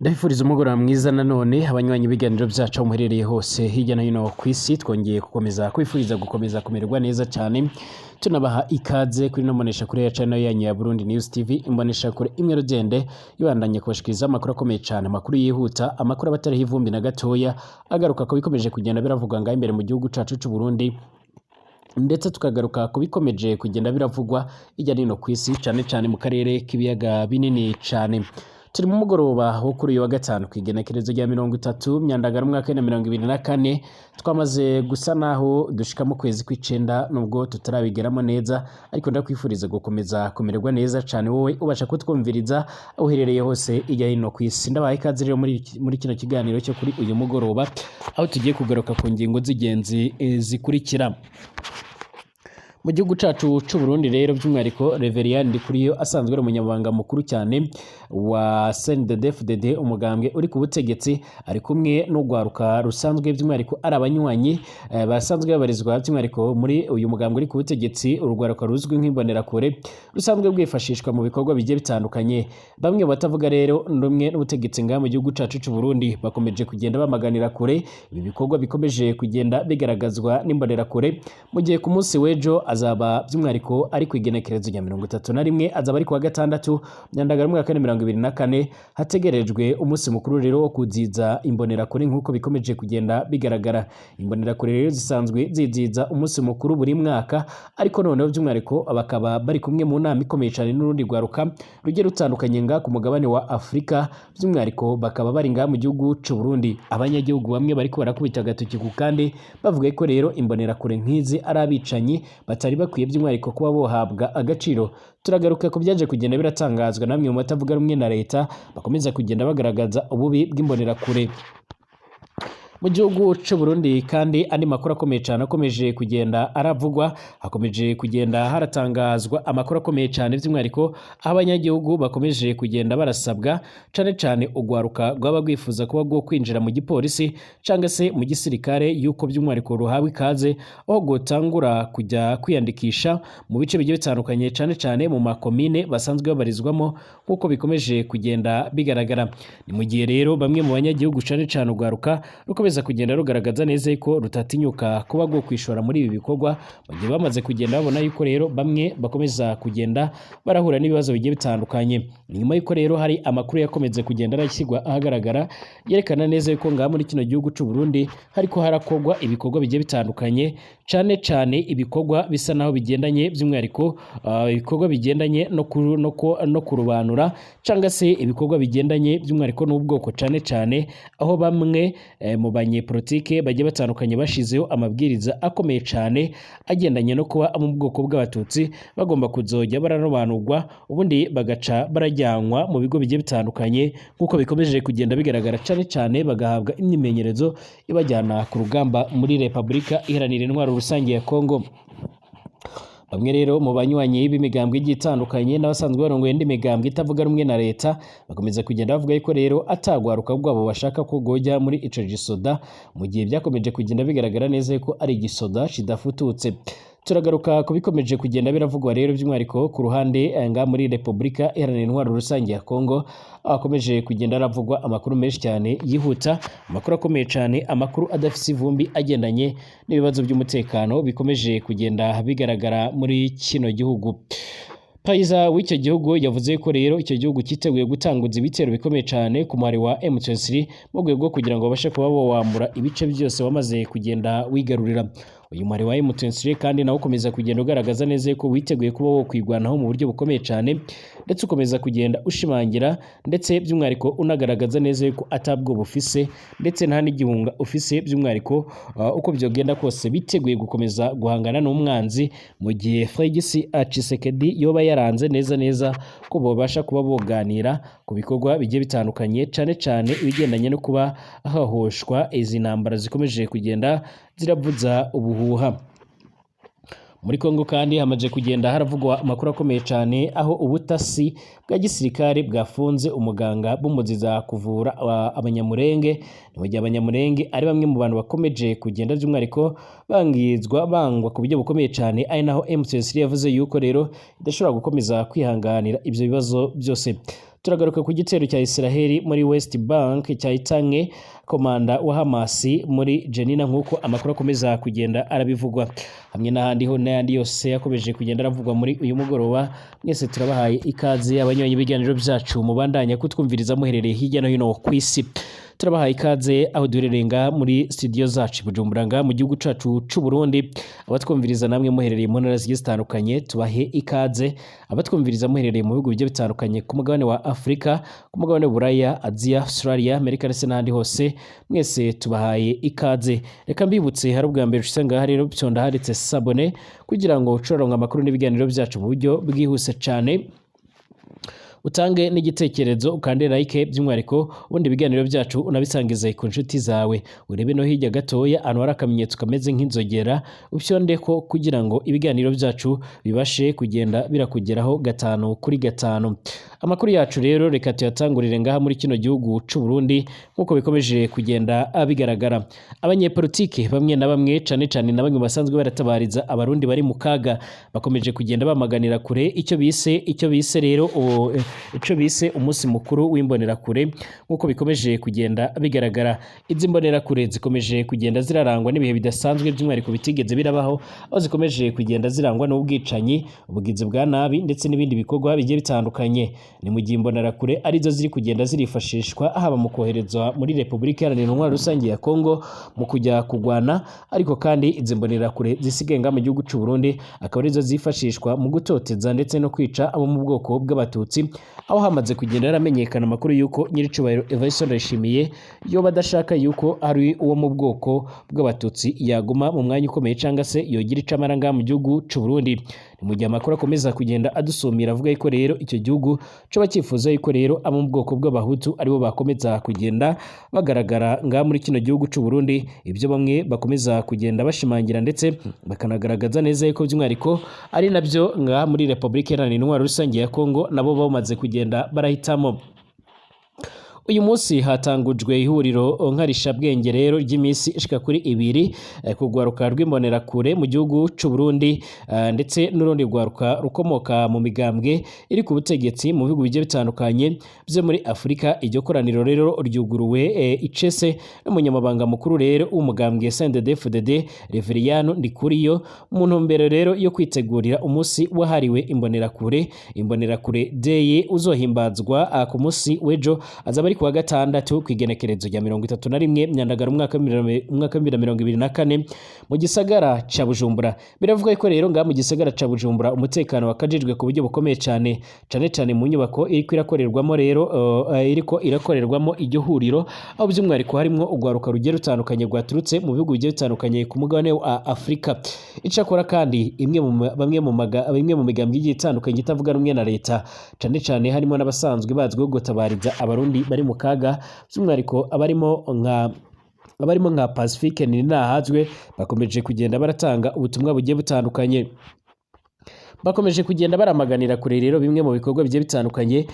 Ndabifuriza umugoroba mwiza nanone abanywanyi b'ibiganiro byacu aho muherereye hose hirya no hino ku isi, twongeye kwifuriza gukomeza kumererwa neza cyane, tunabaha ikaze kuri nomonesha kuri ya channel yanyu ya Burundi News TV, imbonesha kure imwe rugende yibandanye kubashikiriza amakuru akomeye cyane, amakuru yihuta, amakuru abatariho ivumbi na gatoya, agaruka ko bikomeje kugenda biravugwa ngaho imbere mu gihugu cacu c'u Burundi, ndetse tukagaruka ku bikomeje kugenda biravugwa hirya no hino ku isi, cyane cyane mu karere k'ibiyaga binini cyane. Turi mu mugoroba wo kuri uyu wa gatanu ku igenekerezo rya 30 Myandagaro umwaka wa 2024, twamaze gusa naho dushika mu kwezi kw'icenda nubwo tutarabigeramo neza, ariko ndakwifuriza gukomeza kumererwa neza cyane wowe ubasha kutwumviriza aho uherereye hose hirya no hino ku isi. Ndabaye ikaze rero muri kino kiganiro cyo kuri uyu mugoroba, aho tugiye kugaruka ku ngingo z'ingenzi zikurikira. Mu gihugu cacu c'u Burundi rero by'umwihariko Reverien Ndikuriyo asanzwe ari umunyamabanga mukuru cyane wa CNDD-FDD, umugambwe uri ku butegetsi, ari kumwe n'ugwaruka rusanzwe by'umwihariko ari abanywanyi basanzwe babarizwa by'umwihariko muri uyu mugambwe uri ku butegetsi, urugwaruka ruzwi nk'imbonerakure rusanzwe bwifashishwa mu bikorwa bigiye bitandukanye. Bamwe batavuga rero rumwe n'ubutegetsi ngaha mu gihugu cacu c'u Burundi bakomeje kugenda bamaganira kure ibi bikorwa bikomeje kugenda bigaragazwa n'imbonerakure, mu gihe ku munsi w'ejo azaba by'umwihariko ari ku igenekerezo rya 31, azaba ari ku wa gatandatu Myandagaro umwaka wa 2024, hategerejwe umunsi mukuru rero wo kuziza imbonerakure nk'uko bikomeje kugenda bigaragara. Imbonerakure rero zisanzwe ziziza umunsi mukuru buri mwaka, ariko noneho by'umwihariko bakaba bari kumwe mu nama ikomeye cyane n'urundi rwaruka rugiye rutandukanye ngaha ku mugabane wa Afrika, by'umwihariko bakaba bari ngaha mu gihugu c'u Burundi. Abanyagihugu bamwe bariko barakubita agatoki ku kandi bavuga ko rero imbonerakure nk'izi ari abicanyi batari bakwiye by'umwihariko kuba bohabwa agaciro. Turagaruka ku byaje kugenda biratangazwa namwe mu batavuga rumwe na leta bakomeza kugenda bagaragaza ububi bw'imbonerakure mu gihugu c'u Burundi. Kandi andi makuru akomeye cyane akomeje kugenda aravugwa, hakomeje kugenda haratangazwa amakuru akomeye cyane by'umwihariko aho abanyagihugu bakomeje kugenda barasabwa cyane cyane ugwaruka rwaba rwifuza kuba rwo kwinjira mu gipolisi cyangwa se mu gisirikare, yuko by'umwihariko ruhawe ikaze aho gutangura kujya kwiyandikisha mu bice bigiye bitandukanye, cyane cyane mu makomine basanzwe babarizwamo nk'uko bikomeje kugenda bigaragara. Ni mu gihe rero bamwe mu banyagihugu cyane cyane ugwaruka rukomeza kugenda rugaragaza neza ko rutatinyuka kuba rwo kwishora muri ibi bikorwa, mu gihe bamaze kugenda babona yuko rero bamwe bakomeza kugenda barahura n'ibibazo bigiye bitandukanye. Nyuma yuko rero hari amakuru yakomeze kugenda arashyirwa ahagaragara yerekana neza yuko ngaha muri kino gihugu c'u Burundi hariko harakogwa ibikorwa bigiye bitandukanye, cyane cyane ibikorwa bisa naho bigendanye by'umwihariko ibikorwa bigendanye no kurubanura cyangwa se ibikorwa bigendanye by'umwihariko n'ubwoko, cyane cyane aho bamwe mu banyepolitike bagiye batandukanye bashizeho amabwiriza akomeye cyane agendanye no kuba mu bwoko bw'abatutsi bagomba kuzojya bararobanurwa, ubundi bagaca barajyanwa mu bigo bigiye bitandukanye nk'uko bikomeje kugenda bigaragara, cyane cyane bagahabwa imyimenyerezo ibajyana ku rugamba muri Repubulika Iharanira Intwaro Rusange ya Kongo. Bamwe rero mu banywanyi b'imigambwe igiye itandukanye n'abasanzwe barongoye indi migambwe itavuga rumwe na leta bakomeza kugenda bavuga yuko rero atagwaruka rwabo bashaka ko gojya muri ico gisoda, mu gihe byakomeje kugenda bigaragara neza ko ari igisoda kidafututse. Turagaruka ku bikomeje kugenda biravugwa rero by'umwihariko ku ruhande nga muri Repubulika Iharanira Intwaro Rusange ya Kongo, akomeje kugenda aravugwa amakuru menshi cyane yihuta, amakuru akomeye cyane, amakuru adafise ivumbi agendanye n'ibibazo by'umutekano bikomeje kugenda bigaragara muri kino gihugu. Perezida w'icyo gihugu yavuze ko rero icyo gihugu cyiteguye gutanguza ibitero bikomeye cyane ku muhari wa M23 mu rwego rwo kugira ngo babashe kuba bawambura ibice byose wamaze kugenda wigarurira. Uyu muhari wa M23 kandi nawo ukomeza kugenda ugaragaza neza ko witeguye kuba wo kwigwanaho mu buryo bukomeye cyane, ndetse ukomeza kugenda ushimangira ndetse by'umwihariko unagaragaza neza ko atabwo bufise ndetse nta n'igihunga ufise, by'umwihariko uko byogenda kose biteguye gukomeza guhangana n'umwanzi, mu gihe Felix Tshisekedi yoba yaranze neza ko babasha kuba boganira ku bikorwa bigiye bitandukanye, cyane cyane ibigendanye no kuba hahoshwa izi ntambara zikomeje kugenda ziravuza ubuhuha. Muri Kongo kandi hamaze kugenda haravugwa amakuru akomeye cyane aho ubutasi bwa gisirikare bwafunze umuganga bumuziza kuvura abanyamurenge, mu gihe abanyamurenge ari bamwe mu bantu bakomeje kugenda by'umwihariko bangwa ku buryo bukomeye cyane, ari naho M23 yavuze yuko rero idashobora gukomeza kwihanganira ibyo bibazo byose. turagaruka ku gitero cya Israel muri West Bank cyahitanye komanda wa Hamas muri Jenina nk'uko amakuru akomeza kugenda arabivugwa, hamwe n'ahandi ho n'ayandi yose yakomeje kugenda aravugwa muri uyu mugoroba. Mwese turabahaye ikaze abanywanyi b'ibiganiro byacu mubandanya kutwumviriza muherereye hirya no hino ku isi. Turabahaye ikaze aho duhererenga muri studio zacu Bujumbura mu gihugu cacu c'u Burundi. Abatwumviriza namwe muherereye mu ntara zigiye zitandukanye tubahe ikaze, abatwumviriza muherereye mu bihugu bigiye bitandukanye ku mugabane wa Afrika, ku mugabane Buraya, Asia, Australia, Amerika ndetse n'ahandi hose, mwese tubahaye ikaze. Reka mbibutse hari ubwa mbere usanga hari rero byonda handitse sabone kugira ngo ucoronka amakuru n'ibiganiro byacu mu buryo bwihuse cyane, utange n'igitekerezo ukande like by'umwariko, ubundi ibiganiro byacu unabisangize ku nshuti zawe, urebe no hirya gatoya ahantu hari akamenyetso kameze nk'inzogera upyondeko kugira ngo ibiganiro byacu bibashe kugenda birakugeraho 5 kuri 5. Amakuru yacu rero reka tuyatangurire ngaha muri kino gihugu c'u Burundi nkuko bikomeje kugenda bigaragara. Abanyepolitike bamwe na bamwe cane na bamwe basanzwe baratabariza abarundi bari mu kaga bakomeje kugenda bamaganira kure icyo bise rero ico bise umunsi mukuru w'imbonerakure nkuko bikomeje kugenda bigaragara. Izi mbonerakure zikomeje kugenda zirarangwa n'ibihe bidasanzwe by'umwihariko bitigeze birabaho, aho zikomeje kugenda zirangwa n'ubwicanyi, ubugizi bwa nabi ndetse n'ibindi bikorwa bigiye bitandukanye. Ni mu gihe imbonerakure arizo ziri kugenda zirifashishwa haba mu koherezwa muri Repubulika Iharanira Intwaro Rusange ya Kongo mu kujya kugwana, ariko kandi izi mbonerakure zisigenga mu gihugu c'u Burundi akaba arizo zifashishwa mu gutoteza ndetse no kwica abo mu bwoko bw'abatutsi, aho hamaze kugenda yaramenyekana amakuru yuko nyiricubahiro Evariste Ndayishimiye yoba adashaka yuko ari uwo mu bwoko bw'abatutsi yaguma mu mwanya ukomeye cyangwa se yogira icamaranga mu gihugu c'u Burundi. Ni mu gihe amakuru akomeza kugenda adusumira avuga yuko rero icyo gihugu coba cyifuza yuko rero abo mu bwoko bw'abahutu aribo bakomeza kugenda bagaragara ngaha muri kino gihugu c'u Burundi, ibyo bamwe bakomeza kugenda bashimangira ndetse bakanagaragaza neza yuko by'umwihariko ari nabyo ngaha muri Repubulika Iharanira Intwaro Rusange ya Kongo nabo bamaze kugenda barahitamo. Uyu munsi hatangujwe ihuriro nkarishabwenge rero ry'imisi ishika kuri 2 kugwaruka rw'imbonerakure mu gihugu c'u Burundi ndetse n'urundi rwaruka rukomoka mu migambwe iri ku butegetsi mu bihugu bigiye bitandukanye byo muri Afrika. Iryo koraniro rero ryuguruwe icese n'umunyamabanga mukuru rero w'umugambwe CNDD-FDD Reveriyano Ndikuriyo mu ntumbero rero yo kwitegurira umunsi wahariwe imbonerakure day uzohimbazwa ku munsi w'ejo azaba kuwa gatandatu kwigenekerezo rya 31 Myandagaro umwaka 2024 mu gisagara ca Bujumbura. Biravuga ko rero ngaha mu gisagara ca Bujumbura umutekano wakajijwe ku buryo bukomeye cyane mu nyubako iriko irakorerwamo iryo huriro, aho by'umwihariko harimo ugwaruka rugiye rutandukanye rwaturutse mu bihugu bigiye bitandukanye ku mugabane wa Afrika. Icakora kandi bamwe mu migambwe igiye itandukanye itavuga rumwe na leta cyane harimo n'abasanzwe bazwiho gutabariza abarundi bari mu kaga, by'umwihariko abarimo nka Pacifique Ninahazwe bakomeje kugenda baratanga ubutumwa bugiye butandukanye, bakomeje kugenda baramaganira kure rero bimwe mu bikorwa bigiye bitandukanye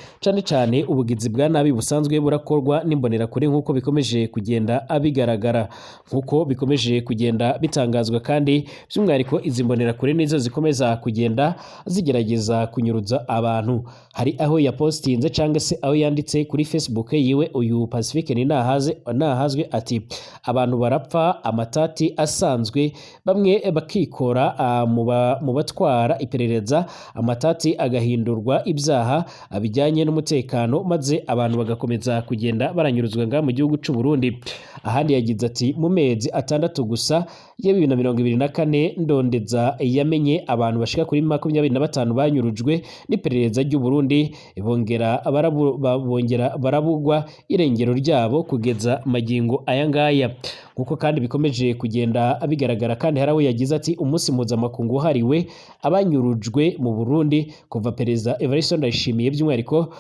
cyane ubugizi bwa nabi busanzwe burakorwa n'imbonerakure nk'uko bikomeje kugenda bigaragara, nk'uko bikomeje kugenda bitangazwa. Kandi by'umwihariko izi mbonerakure nizo zikomeza kugenda zigerageza kunyuruza abantu. Hari aho yapostinze cyangwa se aho yanditse kuri Facebook yiwe uyu Pacifique Ninahazwe ati abantu barapfa amatati asanzwe, bamwe bakikora mu batwara iperereza amatati agahindurwa ibyaha bijyanye n'umutekano, maze abantu bagakomeza kugenda baranyuruzwa ngaha mu gihugu c'u Burundi. Ahandi yagize ati mu mezi 6 gusa ya 2024 ndondeza yamenye abantu bashika kuri 25 banyurujwe n'iperereza ry'u Burundi, bongera barabugwa irengero ryabo kugeza magingo aya ngaya. Nkuko kandi bikomeje kugenda bigaragara, kandi harawe yagize ati umunsi mpuzamakungu hariwe abanyurujwe mu Burundi kuva perezida Evariste Ndayishimiye by'umwihariko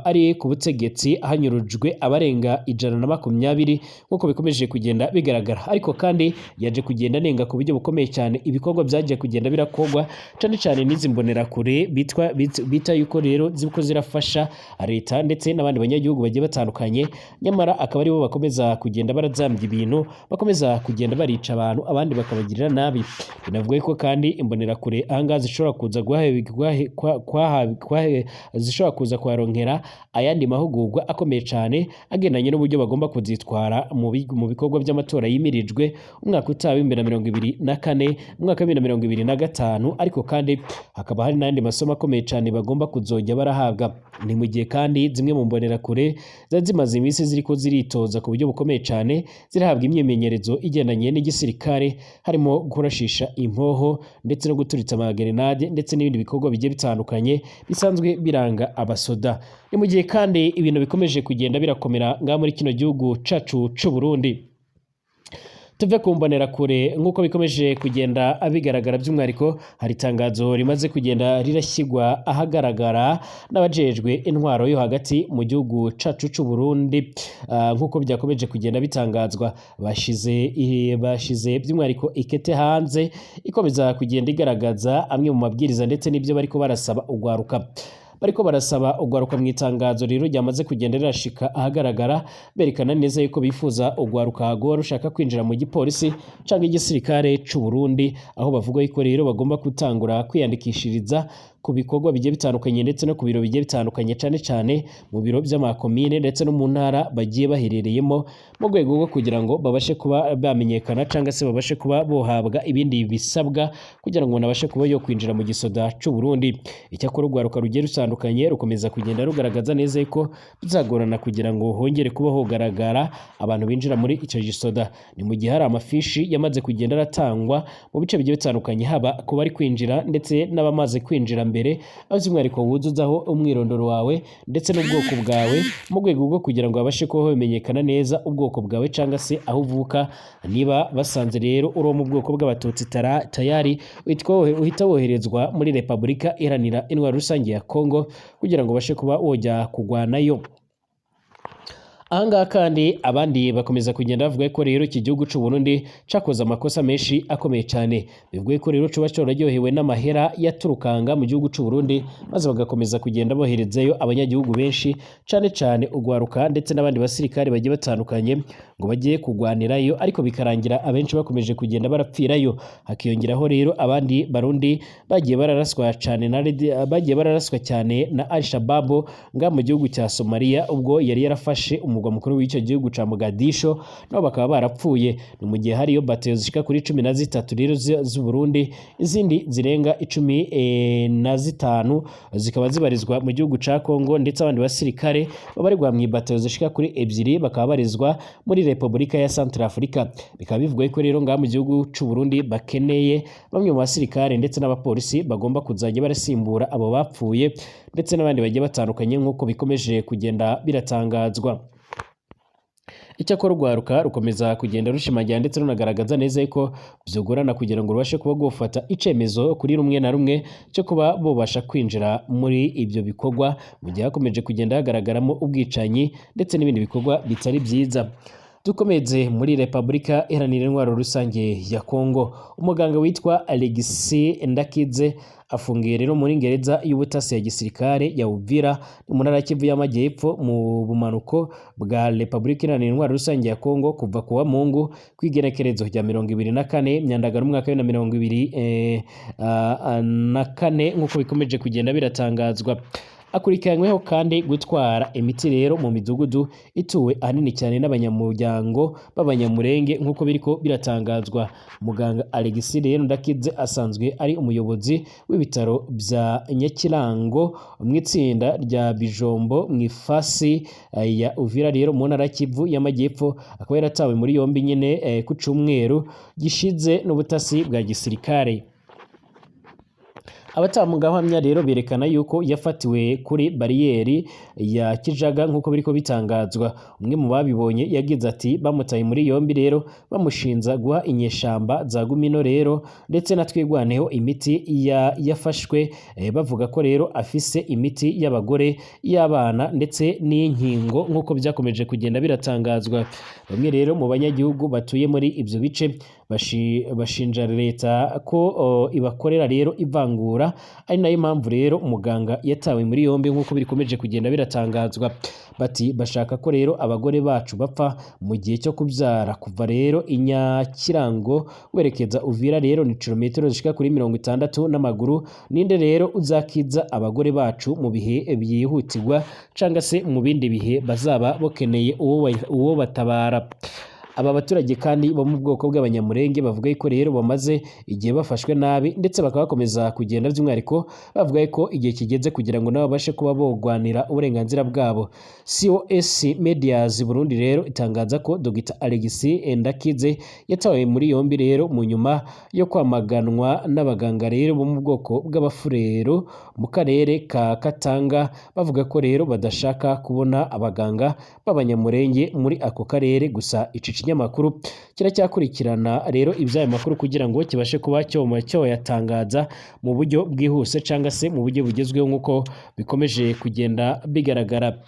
ari ku butegetsi hanyurujwe abarenga 120 nkuko bikomeje kugenda bigaragara. Ariko kandi yaje kugenda nenga ku buryo bukomeye cyane ibikorwa byagiye kugenda birakorwa cyane n'izi mbonerakure bita yuko rero ziko zirafasha leta ndetse n'abandi banyagihugu bagiye batandukanye, nyamara akaba aribo bakomeza kugenda barazambya ibintu bakomeza kugenda barica abantu abandi bakabagirira nabi. Binavuga ko kandi imbonerakure ahangaha zishobora kuza zishobora kuza kuharonkera ayandi mahugurwa akomeye cyane agendanye n'uburyo bagomba kuzitwara mu bikorwa by'amatora yimirijwe umwaka utaha wa 2024 umwaka wa 2025, ariko kandi hakaba hari n'andi masomo akomeye cyane bagomba kuzojya barahabwa. Ni mu gihe kandi zimwe mu mbonerakure zari zimaze iminsi ziriko ziritoza ku buryo bukomeye cyane zirahabwa imyimenyerezo igendanye n'igisirikare, harimo kurashisha impoho ndetse no guturitsa amagerenade ndetse n'ibindi bikorwa bigiye bitandukanye bisanzwe biranga abasoda. Ni mu gihe kandi ibintu bikomeje kugenda birakomera ngaha muri kino gihugu cacu c'u Burundi. Tuve ku mbonerakure nk'uko bikomeje kugenda abigaragara, by'umwihariko hari itangazo rimaze kugenda rirashyirwa ahagaragara n'abajejwe intwaro yo hagati mu gihugu cacu c'u Burundi. Nk'uko byakomeje kugenda bitangazwa, bashize by'umwihariko ikete hanze ikomeza kugenda igaragaza amwe mu mabwiriza ndetse n'ibyo bariko barasaba ugwaruka. Bariko barasaba ugwaruka mu itangazo rero ryamaze kugenda rirashika ahagaragara, berekana neza yuko bifuza ugwaruka go rushaka kwinjira mu gipolisi canke igisirikare c'u Burundi, aho bavuga yuko rero bagomba gutangura kwiyandikishiriza ku bikorwa bigiye bitandukanye ndetse no ku biro bigiye bitandukanye, cyane cyane mu biro by'amakomine ndetse no mu ntara bagiye baherereyemo, mu rwego rwo kugira ngo babashe kuba bamenyekana cyangwa se babashe kuba bohabwa ibindi bisabwa kugira ngo nabashe kuba yo kwinjira mu gisoda c'u Burundi. Icyakora urwaruka rugiye rutandukanye rukomeza kugenda rugaragaza neza ko bizagorana kugira ngo hongere kuba hogaragara abantu binjira muri icyo gisoda. Ni mu gihe hari amafishi yamaze kugenda aratangwa mu bice bigiye bitandukanye, haba ku bari kwinjira ndetse n'abamaze kwinjira mbere, aho by'umwihariko wuzuzaho umwirondoro wawe ndetse n'ubwoko bwawe mu rwego rwo kugira ngo babashe kuba bamenyekana neza ubwoko bwawe cyangwa se aho uvuka. Niba basanze rero uri mu bwoko bw'abatutsi tayari uhita woherezwa muri Repubulika Iharanira Intwaro Rusange ya Kongo kugira ngo bashe kuba wojya kugwanayo. Ahangaha kandi abandi bakomeza kugenda bavuga ko rero iki gihugu c'u Burundi cakoze amakosa menshi akomeye cyane. Bivuga ko rero cuba coraryohewe n'amahera yaturukanga mu gihugu c'u Burundi, maze bagakomeza kugenda boherezayo abanyagihugu benshi, cyane cyane ugwaruka ndetse n'abandi basirikare bagiye batandukanye ngo bagiye kugwanirayo, ariko bikarangira abenshi bakomeje kugenda barapfirayo. Hakiyongeraho rero abandi barundi bagiye bararaswa cyane na Al-Shabaab nga mu gihugu cya Somalia, ubwo yari yarafashe umugwa mukuru w'icyo gihugu ca Mogadisho, nabo bakaba barapfuye. Ni mu gihe hariyo bateyo zishika kuri 13 rero z'u Burundi, izindi zirenga 15 zikaba zibarizwa mu gihugu ca Kongo, ndetse abandi basirikare babarirwa mu bateyo zishika kuri 2 bakaba barizwa muri Repubulika ya Centrafrica. Bikaba bivuga ko rero ngaha mu gihugu c'u Burundi bakeneye bamwe mu basirikare ndetse n'abapolisi bagomba kuzajya barasimbura abo bapfuye, ndetse n'abandi bagiye batandukanye nk'uko bikomeje kugenda biratangazwa. Icyakora urwaruka rukomeza kugenda rushimagira ndetse runagaragaza neza ko byogorana kugira ngo rubashe kuba gufata icemezo kuri rumwe na rumwe cyo kuba bobasha kwinjira muri ibyo bikorwa, mu gihe hakomeje kugenda hagaragaramo ubwicanyi ndetse n'ibindi bikorwa bitari byiza. Dukomeze muri Repubulika Iharanira Intwaro Rusange ya Kongo, umuganga witwa Alexis Ndakize afungiye rero muri gereza y'ubutasi ya gisirikare ya Uvira mu ntara Kivu y'Amajyepfo mu bumanuko bwa Repubulika Iharanira Intwaro Rusange ya Kongo kuva kuwa Mungu kwigerekerezo rya 24 Myandagaro umwaka wa 2024 nk'uko bikomeje kugenda biratangazwa. Akurikiranyweho kandi gutwara imiti rero mu midugudu ituwe ahanini cyane n'abanyamuryango b'abanyamurenge nk'uko biriko biratangazwa. Muganga Alexis rero Ndakize asanzwe ari umuyobozi w'ibitaro bya Nyakirango mu itsinda rya Bijombo mu ifasi ya Uvira rero mu ntara Kivu y'Amajyepfo, akaba yaratawe muri yombi nyine ku Cyumweru gishize n'ubutasi bwa gisirikare. Abatamugahamya rero berekana yuko yafatiwe kuri bariyeri ya Kijaga nk'uko biriko bitangazwa. Umwe mu babibonye yagize ati bamutaye muri yombi rero bamushinza guha inyeshamba za Gumino rero ndetse na Twigwaneho imiti yafashwe, bavuga ko rero afise imiti y'abagore, y'abana ndetse n'inkingo nk'uko byakomeje kugenda biratangazwa. Bamwe rero mu banyagihugu batuye muri ibyo bice bashinja leta ko ibakorera rero ivangura, ari nayo mpamvu rero umuganga yatawe muri yombi nk'uko bikomeje kugenda biratangazwa. Bati bashaka ko rero abagore bacu bapfa mu gihe cyo kubyara. Kuva rero Inyakirango werekeza Uvira rero ni kilometero zishika kuri 60 n'amaguru. Ninde rero uzakiza abagore bacu mu bihe byihutirwa canga se mu bindi bihe bazaba bakeneye uwo batabara? Aba baturage kandi bo mu bwoko bw'abanyamurenge bavuga ko rero bamaze igihe bafashwe nabi, ndetse bakaba bakomeza kugenda by'umwihariko bavuga ko igihe kigeze kugira ngo nabo babashe kuba bogwanira uburenganzira bwabo. COS Medias Burundi rero itangaza ko Dr Alexis Ndakize yatawe muri yombi rero mu nyuma yo kwamaganwa n'abaganga rero bo mu bwoko bw'abafurero mu karere ka Katanga, bavuga ko rero badashaka kubona abaganga b'abanyamurenge muri ako karere. Gusa ici kinyamakuru kiracyakurikirana rero iby'aya makuru kugira ngo kibashe kuba cyoyatangaza mu buryo bwihuse cyangwa se mu buryo bugezweho nk'uko bikomeje kugenda bigaragara.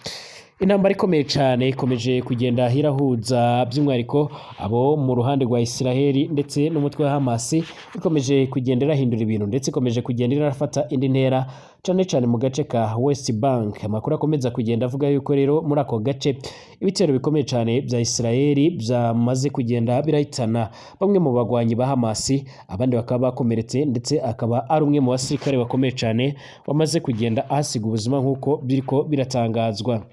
Intambara ikomeye cyane ikomeje kugenda hirahuza by'umwihariko abo mu ruhande rwa Israeli ndetse n'umutwe wa Hamas, ikomeje kugenda irahindura ibintu ndetse ikomeje kugenda irafata indi ntera cyane mu gace ka West Bank. Amakuru akomeza kugenda avuga yuko rero muri ako gace ibitero bikomeye cyane bya Israeli byamaze kugenda birahitana bamwe mu bagwanyi ba Hamas, abandi bakaba bakomeretse, ndetse akaba ari umwe mu basirikare bakomeye cyane wamaze kugenda ahasiga ubuzima nk'uko biriko biratangazwa.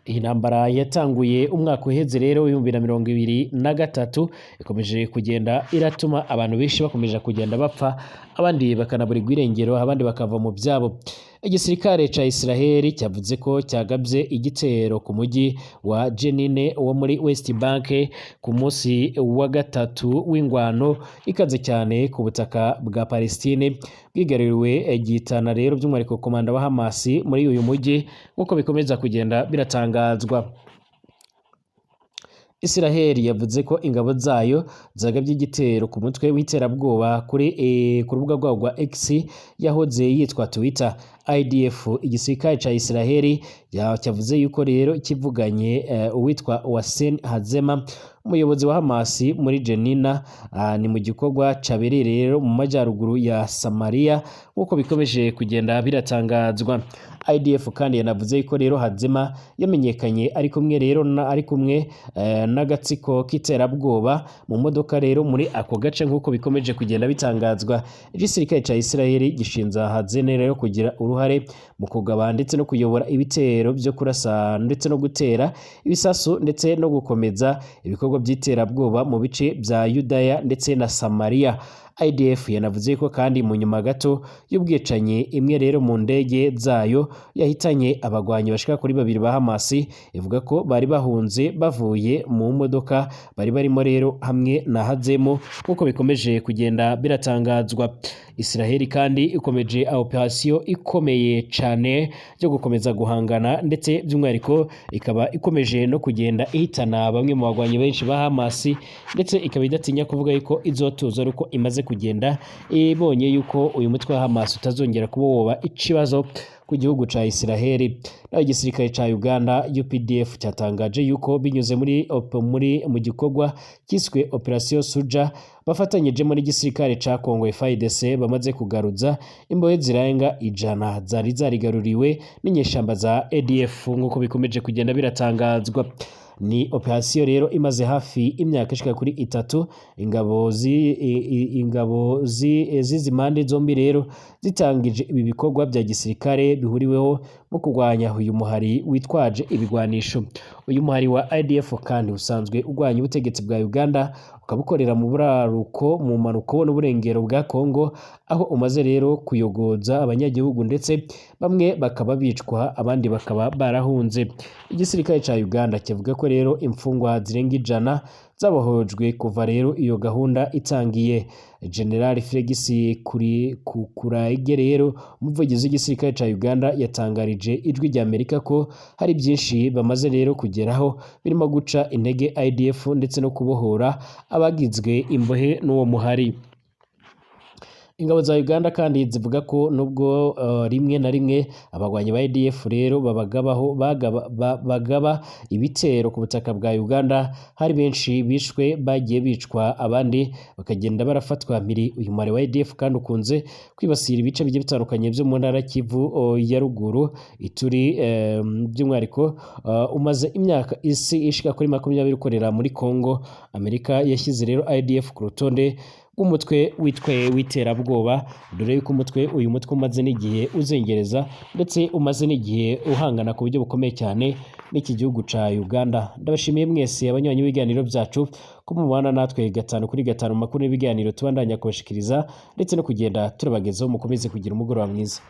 Iyi ntambara yatanguye umwaka uheze rero w'2023 ikomeje kugenda iratuma abantu benshi bakomeje kugenda bapfa, abandi bakanaburirwa irengero, abandi bakava mu byabo. Igisirikare ca Israeli cyavuze ko cyagabye igitero ku mujyi wa Jenin wo muri West Bank ku munsi wa gatatu w'ingwano ikaze cyane ku butaka bwa Palestine bwigaruriwe gitana rero by'umwihariko komanda wa Hamas muri uyu mujyi nk'uko bikomeza kugenda biratangazwa. Israeli yavuze ko ingabo zayo zagabye igitero ku mutwe w'iterabwoba ku rubuga rwabo rwa X yahoze yitwa Twitter. IDF igisirikare ca Israeli cyavuze yuko rero kivuganye uwitwa Wasen Hazema umuyobozi wa Hamas muri Jenina, ni mu gikorwa cabereye rero mu majyaruguru ya Samaria nk'uko bikomeje kugenda biratangazwa. IDF kandi yanavuze yuko rero Hazema yamenyekanye ari kumwe n'agatsiko k'iterabwoba mu modoka rero muri ako gace nk'uko bikomeje kugenda bitangazwa. Igisirikare ca Israeli gishinza Hazema rero kugira uruhare mu kugaba ndetse no kuyobora ibitero byo kurasa ndetse no gutera ibisasu ndetse no gukomeza ibikorwa by'iterabwoba mu bice bya Yudaya ndetse na Samaria. IDF yanavuze ko kandi mu nyuma gato y'ubwicanyi imwe rero mu ndege zayo yahitanye abagwanyi bashika kuri 2 ba Hamas, ivuga ko bari bahunze bavuye mu modoka bari barimo rero hamwe na Hazemo nk'uko bikomeje kugenda biratangazwa. Israeli kandi ikomeje operation ikomeye cyane yo gukomeza guhangana, ndetse by'umwihariko ikaba ikomeje no kugenda ihitana bamwe mu bagwanyi benshi ba Hamas, ndetse ikaba idatinya kuvuga yuko izotuza uko imaze kugenda ibonye yuko uyu mutwe wa Hamas utazongera kuba woba ikibazo ku gihugu ca Israeli. Igisirikare ca Uganda UPDF cyatangaje yuko binyuze mu gikorwa kiswe Operation Suja bafatanyije muri gisirikare ca Congo FARDC bamaze kugaruza imbohe zirenga 100 zari zarigaruriwe n'inyeshamba za ADF nk'uko bikomeje kugenda biratangazwa. Ni operation rero imaze hafi imyaka ishika kuri 3, ingabo zizi mande zombi rero zitangije ibi bikorwa bya gisirikare bihuriweho mu kurwanya uyu muhari witwaje ibigwanisho. Uyu muhari wa IDF kandi usanzwe urwanya ubutegetsi bwa Uganda, ukabukorera mu buraruko mu manuko n'uburengero bwa Congo, aho umaze rero kuyogoza abanyagihugu ndetse bamwe bakaba bicwa abandi bakaba barahunze. Igisirikare ca Uganda kivuga ko rero imfungwa zirenga 100 zabohojwe kuva rero iyo gahunda itangiye. General Felix Kuraige rero umuvugizi w'igisirikare ca Uganda yatangarije ijwi rya Amerika ko hari byinshi bamaze rero kugeraho birimo guca intege IDF ndetse no kubohora abagizwe imbohe n'uwo muhari. Ingabo za Uganda kandi zivuga ko nubwo rimwe na rimwe abagwanyi ba ADF rero bagaba ibitero ku butaka bwa Uganda, hari benshi bishwe bagiye bicwa abandi bakagenda barafatwa mpiri. Uyu mubare wa ADF kandi ukunze kwibasira ibice bigiye bitandukanye byo mu ntara Kivu ya ruguru, Ituri by'umwihariko umaze imyaka ishika kuri 20 ukorera muri Congo. Amerika yashyize rero ADF ku rutonde umutwe w'iterabwoba, dore yuko uyu mutwe umaze n'igihe uzengereza ndetse umaze n'igihe uhangana ku buryo bukomeye cyane n'iki gihugu ca Uganda. Ndabashimiye mwese abanywanyi b'ibiganiro byacu ko mubana natwe 5 makuru n'ibiganiro tubandanya kubashikiriza ndetse no kugenda turabagezaho. Mukomeze kugira umugoroba mwiza.